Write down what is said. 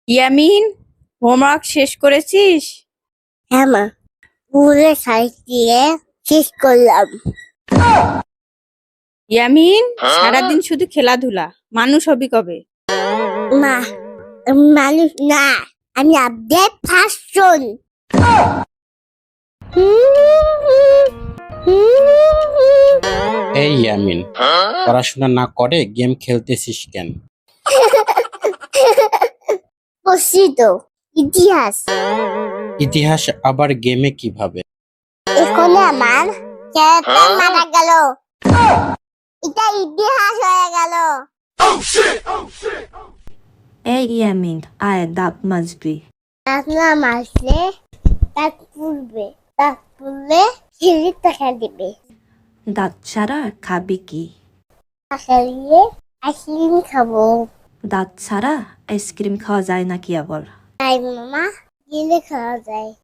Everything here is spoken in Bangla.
ইয়ামিন, হোমওয়ার্ক শেষ করেছিস? হ্যাঁ মা, পুরো সাইজ দিয়ে শেষ করলাম। ইয়ামিন, সারাদিন শুধু খেলাধুলা, মানুষ হবি কবে? মা, আমি মানুষ না, আমি আপডেট ফার্স্টজন। এই ইয়ামিন, পড়াশোনা না করে গেম খেলতেছিস কেন? বসছি তো, ইতিহাস। ইতিহাস আবার গেমে কিভাবে? এখানে আমার ক্যারেক্টার মারা গেল, এটা ইতিহাস হয়ে গেল। Hey Yamin, that must be. আপনার মাসলে তাক পূর্বে, তাক পূর্বে ছেলে টাকা দিবে, দাঁত ছাড়া খাবি কি? টাকা দিয়ে আইসক্রিম খাবো। দাঁত ছাড়া আইসক্রিম খাওয়া যায় নাকি আবার? তাই মামা গেলে খাওয়া যায়।